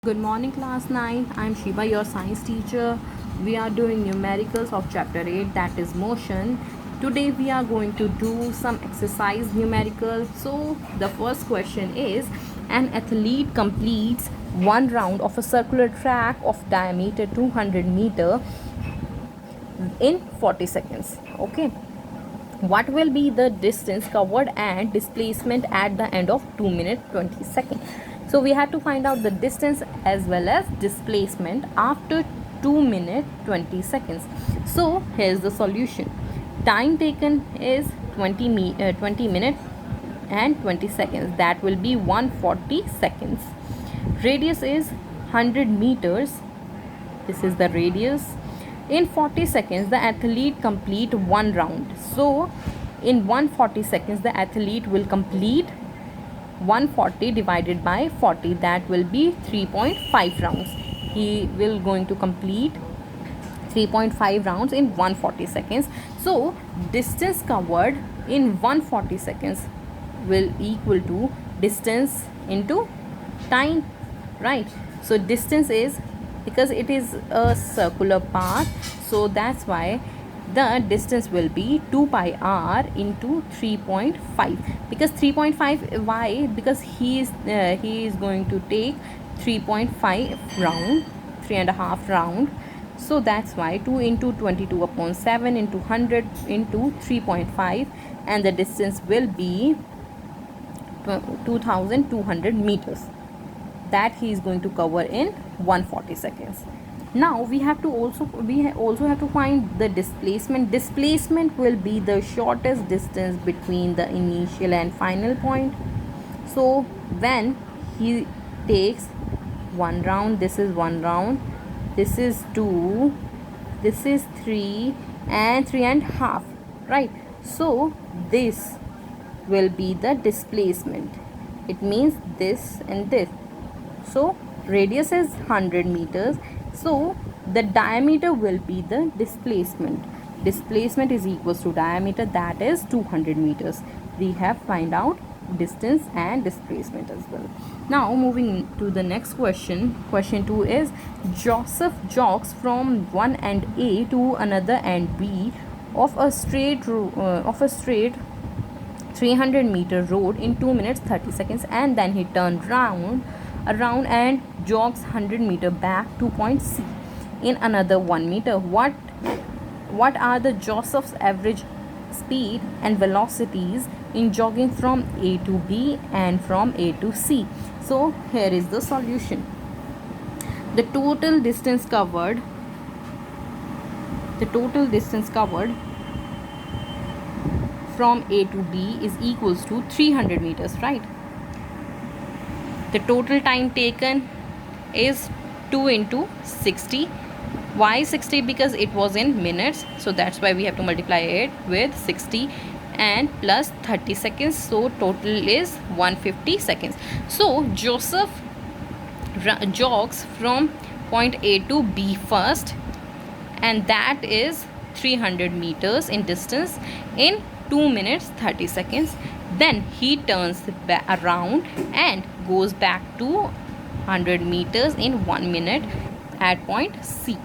Good morning, class 9. I'm Shiva, your science teacher. We are doing numericals of chapter 8, that is motion. Today we are going to do some exercise numerical. So the first question is, an athlete completes one round of a circular track of diameter 200 meter in 40 seconds. Okay, what will be the distance covered and displacement at the end of 2 minutes 20 seconds? So we have to find out the distance as well as displacement after 2 minutes 20 seconds. So here's the solution. Time taken is 20 minutes and 20 seconds, that will be 140 seconds. Radius is 100 meters, this is the radius. In 40 seconds the athlete complete one round. So in 140 seconds the athlete will complete 140 divided by 40, that will be 3.5 rounds. He will going to complete 3.5 rounds in 140 seconds. So distance covered in 140 seconds will equal to distance into time, right? So distance is, because it is a circular path, so that's why the distance will be 2 pi r into 3.5. because 3.5, why? Because he is going to take 3.5 round, 3.5 round. So that's why 2 into 22 upon 7 into 100 into 3.5, and the distance will be 2200 meters, that he is going to cover in 140 seconds. Now we also have to find the displacement. Displacement will be the shortest distance between the initial and final point. So when he takes one round, this is one round, this is two, this is three, and 3.5, right? So this will be the displacement. It means this and this. So radius is 100 meters, so the diameter will be the displacement. Displacement is equals to diameter, that is 200 meters. We have find out distance and displacement as well. Now moving to the next question. Question 2 is, Joseph jogs from one end A to another end B of a straight 300-meter road in 2 minutes 30 seconds, and then he turned around and jogs 100 meter back to point C in another 1 meter. What are the Joseph's average speed and velocities in jogging from A to B and from A to C? So here is the solution. The total distance covered from A to B is equals to 300 meters, right? The total time taken is 2 into 60. Why 60? Because it was in minutes, so that's why we have to multiply it with 60 and plus 30 seconds, so total is 150 seconds. So Joseph jogs from point A to B first, and that is 300 meters in distance in 2 minutes 30 seconds. Then he turns around and goes back to 100 meters in 1 minute at point C.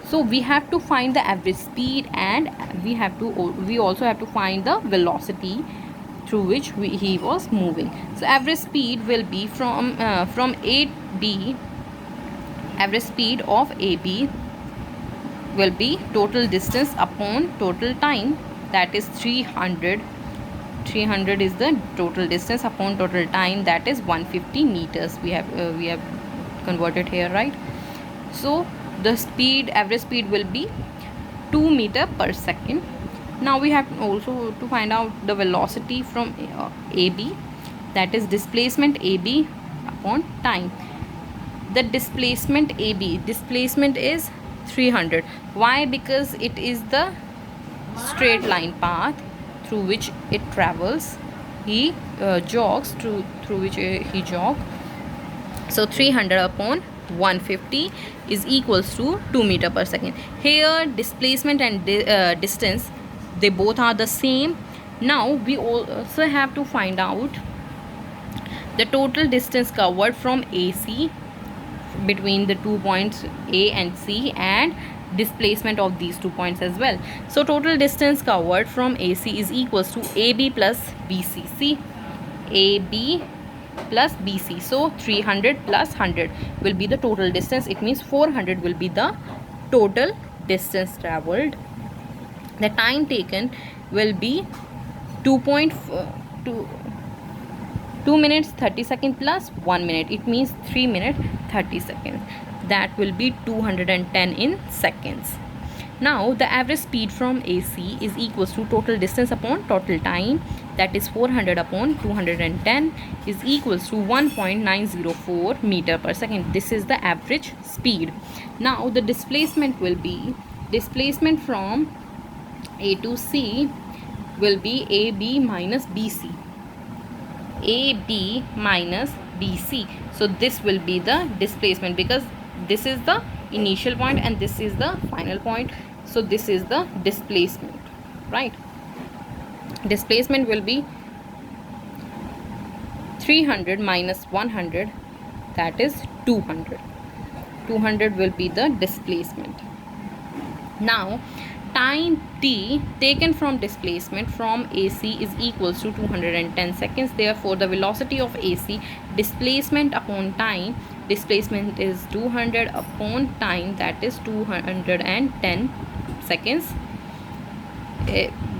So we have to find the average speed, and we also have to find the velocity through which he was moving. So average speed will be from AB. Average speed of AB will be total distance upon total time, that is 300. 300 is the total distance upon total time, that is 150 meters. We have converted here, right? So the average speed will be 2 meter per second. Now we have also to find out the velocity from AB, that is displacement AB upon time. The displacement is 300. Why? Because it is the straight line path through which it travels. He jogs through which he jogs. So 300 upon 150 is equals to 2 meter per second. Here displacement and distance, they both are the same. Now we also have to find out the total distance covered from AC between the 2 points A and C, and displacement of these 2 points as well. So total distance covered from AC is equals to AB plus BC. See, AB plus BC. So 300 plus 100 will be the total distance. It means 400 will be the total distance traveled. The time taken will be 2 minutes 30 seconds plus 1 minute. It means 3 minutes 30 seconds. That will be 210 in seconds. Now the average speed from AC is equals to total distance upon total time, that is 400 upon 210 is equals to 1.904 meter per second. This is the average speed. Now the displacement will be, displacement from A to C will be AB minus BC. AB minus BC. So this will be the displacement, because this is the initial point and this is the final point. So this is the displacement, right? Displacement will be 300 minus 100, that is 200. 200 will be the displacement. Now time t taken from displacement from AC is equals to 210 seconds. Therefore the velocity of AC, displacement upon time, displacement is 200 upon time, that is 210 seconds.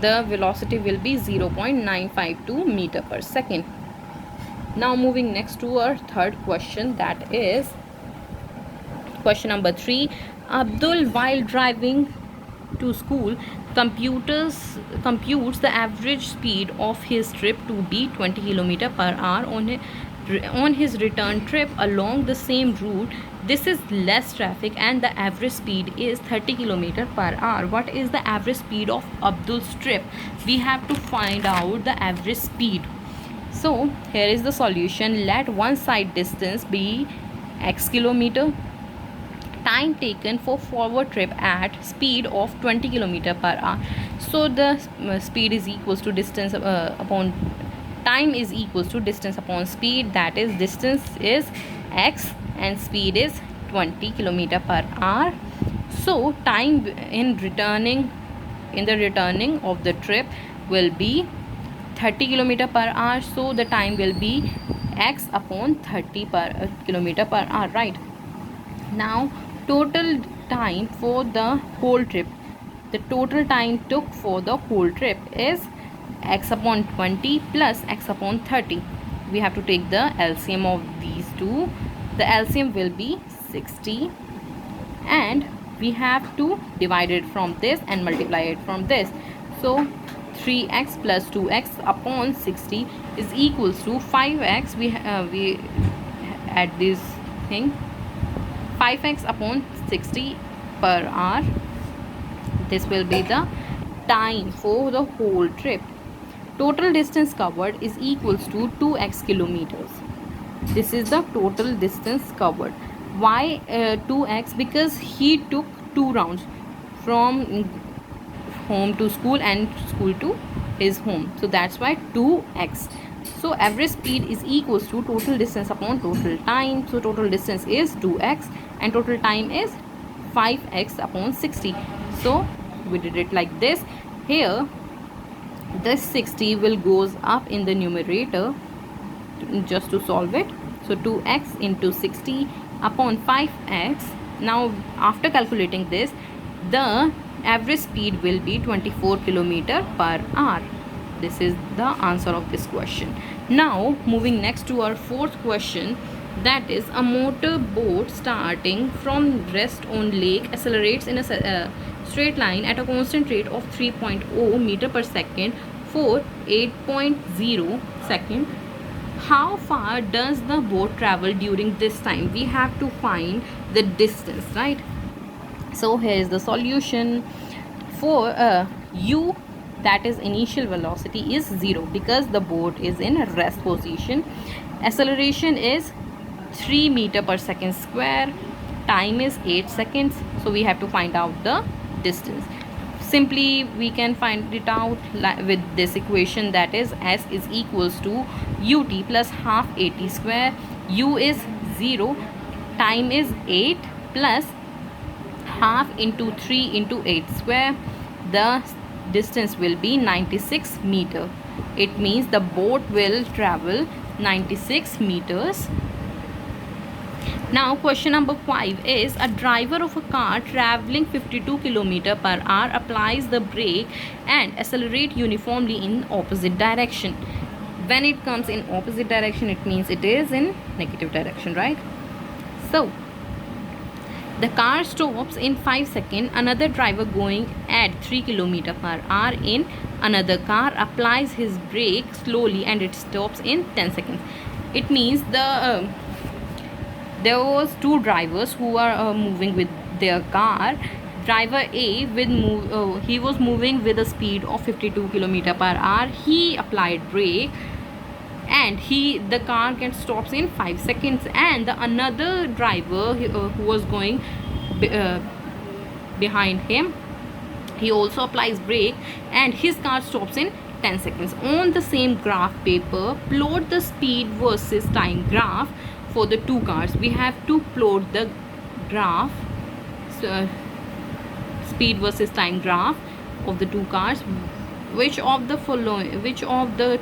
The velocity will be 0.952 meter per second. Now moving next to our third question, that is question number 3. Abdul, while driving to school, computes the average speed of his trip to be 20 km per hour on his return trip along the same route. This is less traffic and the average speed is 30 km per hour. What is the average speed of Abdul's trip? We have to find out the average speed. So here is the solution. Let one side distance be x kilometer. Time taken for forward trip at speed of 20 km per hour. So the speed is equals to distance upon time is equals to distance upon speed, that is distance is x and speed is 20 km per hour. So time in the returning of the trip will be 30 km per hour. So the time will be x upon 30 km per hour, right? Now total time for the whole trip, the total time took for the whole trip is x upon 20 plus x upon 30. We have to take the LCM of these two. The LCM will be 60 and we have to divide it from this and multiply it from this. So 3x plus 2x upon 60 is equals to 5x. We add this thing, 5x upon 60 per hour. This will be the time for the whole trip. Total distance covered is equals to 2x kilometers. This is the total distance covered. Why 2x? Because he took 2 rounds from home to school and school to his home. So that's why 2x. So average speed is equals to total distance upon total time. So total distance is 2x and total time is 5x upon 60. So we did it like this. Here this 60 will goes up in the numerator just to solve it. So 2x into 60 upon 5x. Now after calculating this, the average speed will be 24 km per hour. This is the answer of this question. Now moving next to our fourth question, that is a motor boat starting from rest on lake accelerates in a straight line at a constant rate of 3.0 meter per second for 8.0 second. How far does the boat travel during this time? We have to find the distance, right? So here is the solution. For u, that is initial velocity, is 0 because the boat is in rest position. Acceleration is 3 meter per second square. Time is 8 seconds. So we have to find out the distance. Simply we can find it out with this equation, that is s is equals to ut plus half at square. U is 0 time is 8 plus half into 3 into 8 square. The distance will be 96 meter. It means the boat will travel 96 meters. Now question number 5 is, a driver of a car traveling 52 km per hour applies the brake and accelerate uniformly in opposite direction. When it comes in opposite direction, it means it is in negative direction, right? So the car stops in 5 seconds. Another driver going at 3 km per hour in another car applies his brake slowly and it stops in 10 seconds. It means there was two drivers who are moving with their car. Driver A he was moving with a speed of 52 km per hour. He applied brake and the car gets stops in 5 seconds, and the another driver who was going behind him, he also applies brake and his car stops in 10 seconds. On the same graph paper, plot the speed versus time graph for the two cars. We have to plot the graph, speed versus time graph of the two cars. Which of the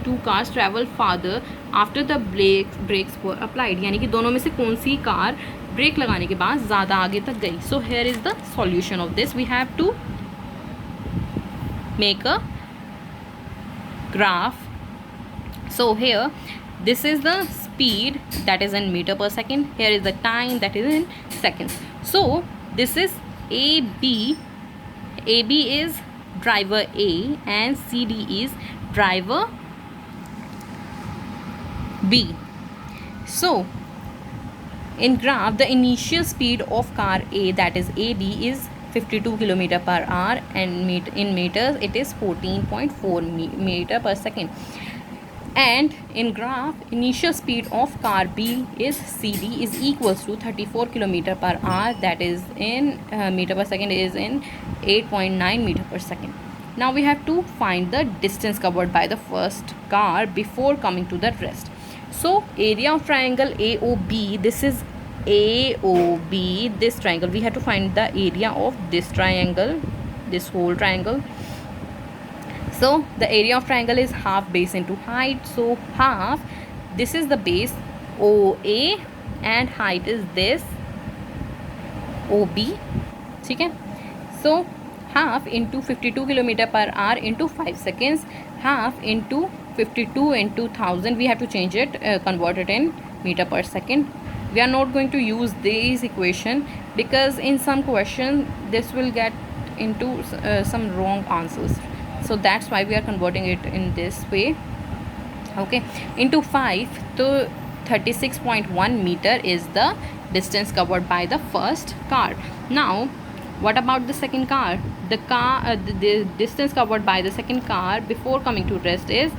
two cars travel farther after the brakes were applied? यानी कि दोनों में से कौन सी car break लगाने के बाद ज़्यादा आगे तक गई. So here is the solution of this. We have to make a graph. So here this is the speed, that is in meter per second. Here is the time, that is in seconds. So this is AB. AB is driver A and CD is driver B. So in graph, the initial speed of car A, that is AB, is 52 km per hour, and in meters it is 14.4 meter per second. And in graph, initial speed of car B is CD is equals to 34 km per hour, that is in meter per second is in 8.9 meter per second. Now we have to find the distance covered by the first car before coming to the rest. So area of triangle AOB, this is AOB, this triangle. We have to find the area of this triangle, this whole triangle. So the area of triangle is half base into height. So half, this is the base OA and height is this OB. Okay. So half into 52 km per hour into 5 seconds. Half into 52 into 1000. We have to change it, convert it in meter per second. We are not going to use this equation because in some question this will get into some wrong answers. So that's why we are converting it in this way. Okay, into 5, so 36.1 meter is the distance covered by the first car. Now what about the second car? The distance covered by the second car before coming to rest is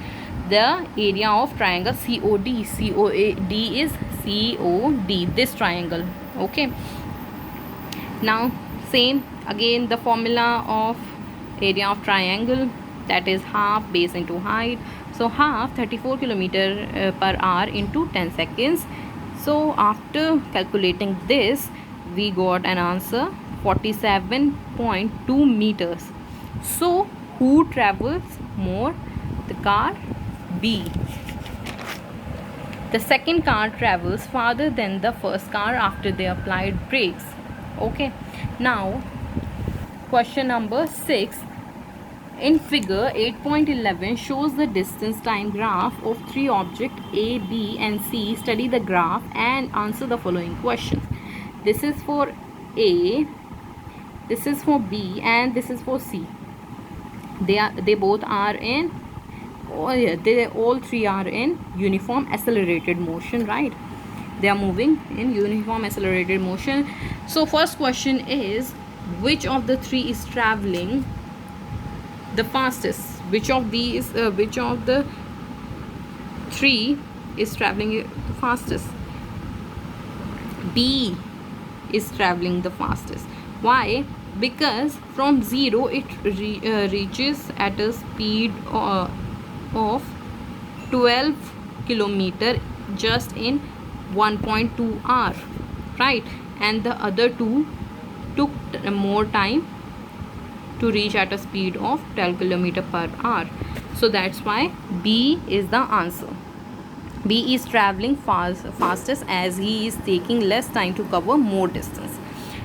the area of triangle COD. COD is COD, this triangle. Okay, now same again, the formula of area of triangle, that is half base into height. So half 34 km per hour into 10 seconds. So after calculating this, we got an answer 47.2 meters. So who travels more? The car B. The second car travels farther than the first car after they applied brakes. Okay, now question number 6. In figure 8.11 shows the distance time graph of three objects A, B and C. Study the graph and answer the following questions. This is for A, this is for B and this is for C. They both are in, all three are in uniform accelerated motion, right? They are moving in uniform accelerated motion. So first question is, which of the three is traveling the fastest? Which of the three is traveling the fastest? B is traveling the fastest. Why? Because from 0 it reaches at a speed of 12 km just in 1.2 hour. right? And the other two took more time to reach at a speed of 12 kilometer per hour. So that's why B is the answer. B is traveling fastest as he is taking less time to cover more distance.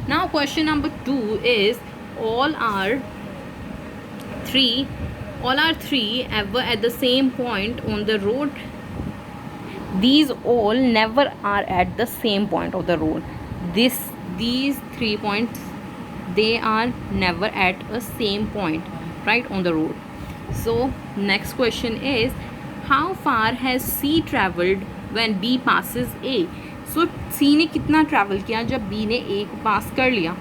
Now question number 2 is all are three ever at the same point on the road. These all never are at the same point of the road. These 3 points, they are never at a same point, right, on the road. So next question is how far has C traveled when B passes A? So C ने कितना travel किया जब B ने A को pass कर लिया?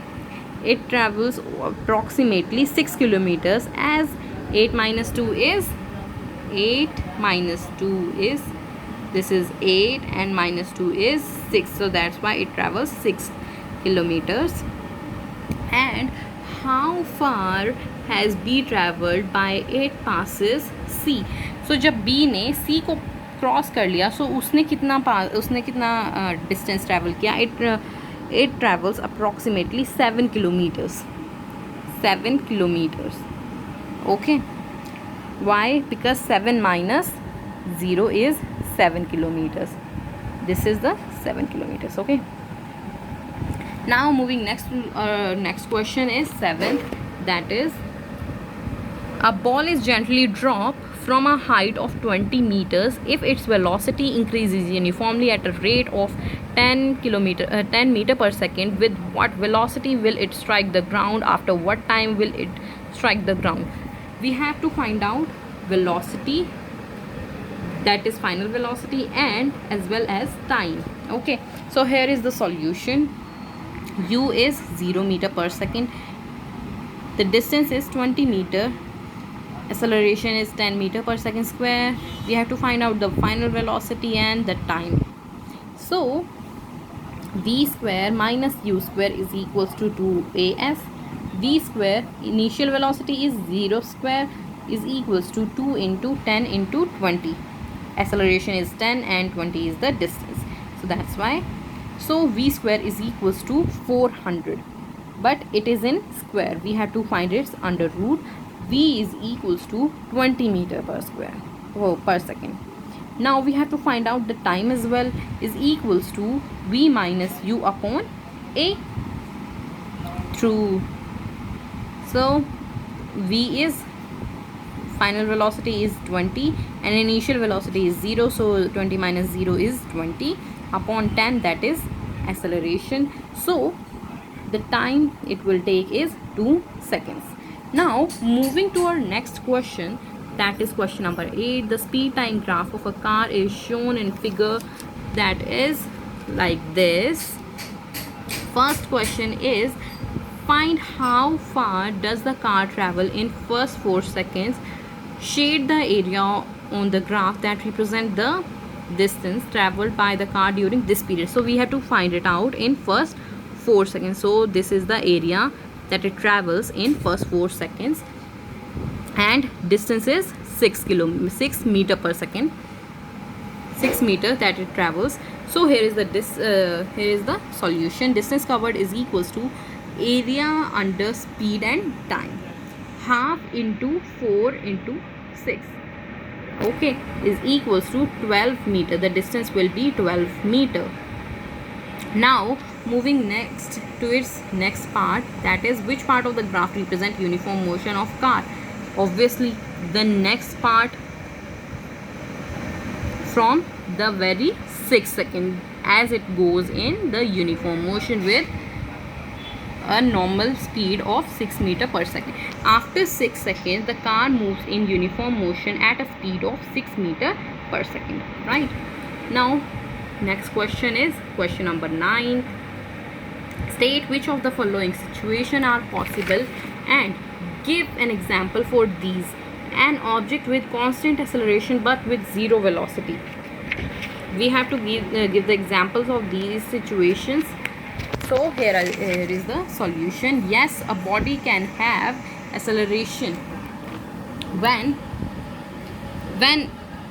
It travels approximately 6 kilometers as 8 minus 2 is this is 8 and minus 2 is 6. So that's why it travels 6 kilometers. And how far has B traveled by it passes C? So जब B ने C को cross कर लिया, so उसने कितना distance travel किया? It travels approximately 7 kilometers. 7 kilometers. Okay. Why? Because 7 minus 0 is 7 kilometers. This is the 7 kilometers. Okay. Now moving next question is 7th, that is a ball is gently dropped from a height of 20 meters if its velocity increases uniformly at a rate of 10 meter per second. With what velocity will it strike the ground? After what time will it strike the ground? We have to find out velocity, that is final velocity, and as well as time. Okay, so here is the solution. U is 0 meter per second, the distance is 20 meter, acceleration is 10 meter per second square. We have to find out the final velocity and the time. So v square minus u square is equals to 2as. V square, initial velocity is 0 square, is equals to 2 into 10 into 20. Acceleration is 10 and 20 is the distance. So that's why. So v square is equals to 400, but it is in square. We have to find its under root. V is equals to 20 meter per square per second. Now we have to find out the time as well, is equals to v minus u upon a. True. So v is final velocity is 20 and initial velocity is 0, so 20 minus 0 is 20 upon 10, that is acceleration. So the time it will take is 2 seconds. Now moving to our next question, that is question number 8. The speed time graph of a car is shown in figure that is like this. First question is find how far does the car travel in first 4 seconds. Shade the area on the graph that represent the distance traveled by the car during this period. So we have to find it out in first 4 seconds. So this is the area that it travels in first 4 seconds, and distance is 6 meter per second, 6 meter that it travels. So here is the solution. Distance covered is equals to area under speed and time, half into 4 into 6, okay, is equals to 12 meter. The distance will be 12 meter. Now moving next to its next part, that is which part of the graph represent uniform motion of car. Obviously the next part from the very 6 second, as it goes in the uniform motion with a normal speed of 6 meter per second. After 6 seconds the car moves in uniform motion at a speed of 6 meter per second, right? Now next question is question number 9. State which of the following situation are possible and give an example for these. An object with constant acceleration but with zero velocity. We have to give the examples of these situations. So here is the solution. Yes, a body can have acceleration when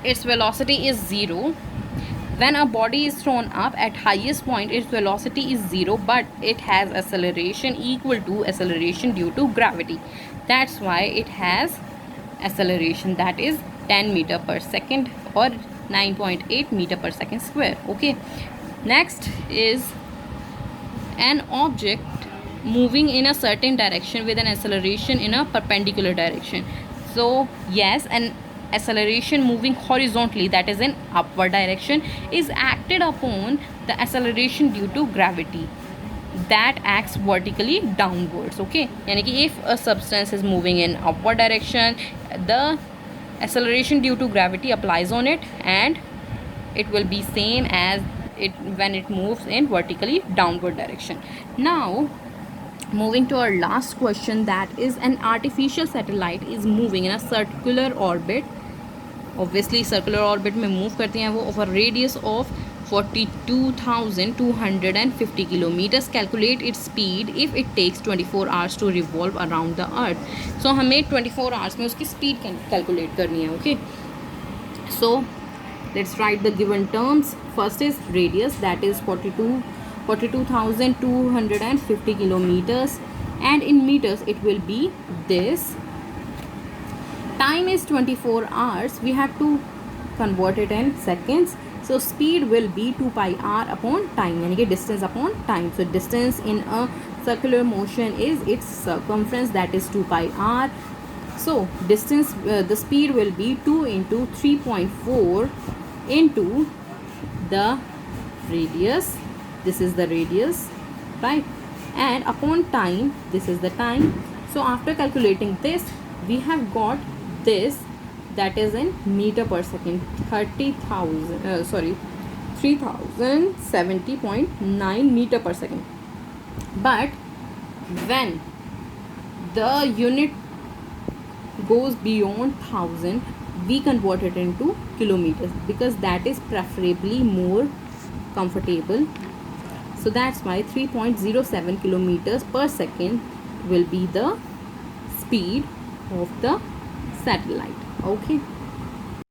its velocity is 0, When a body is thrown up at highest point, its velocity is 0, but it has acceleration equal to acceleration due to gravity. That's why it has acceleration, that is 10 meter per second or 9.8 meter per second square. Okay, next is an object moving in a certain direction with an acceleration in a perpendicular direction. So yes, an acceleration moving horizontally, that is in upward direction, is acted upon the acceleration due to gravity that acts vertically downwards. Okay, yani ki if a substance is moving in upward direction, the acceleration due to gravity applies on it, and it will be same as it when it moves in vertically downward direction. Now moving to our last question, that is an artificial satellite is moving in a circular orbit. Obviously circular orbit में move करती हैं वो of a radius of 42,250 kilometers. Calculate its speed if it takes 24 hours to revolve around the earth. So हमें 24 hours में उसकी speed calculate करनी है. Okay, so let's write the given terms. First is radius, that is 42,250 kilometers, and in meters it will be this. Time is 24 hours, we have to convert it in seconds. So speed will be 2 pi r upon time, यानी कि distance upon time. So distance in a circular motion is its circumference, that is 2 pi r. So distance, the speed will be 2 into 3.4 into the radius. This is the radius, right? And upon time, this is the time. So after calculating this, we have got this, that is in meter per second, 3070.9 meter per second. But when the unit goes beyond 1000, we convert it into kilometers because that is preferably more comfortable. So that's why 3.07 kilometers per second will be the speed of the satellite. Okay.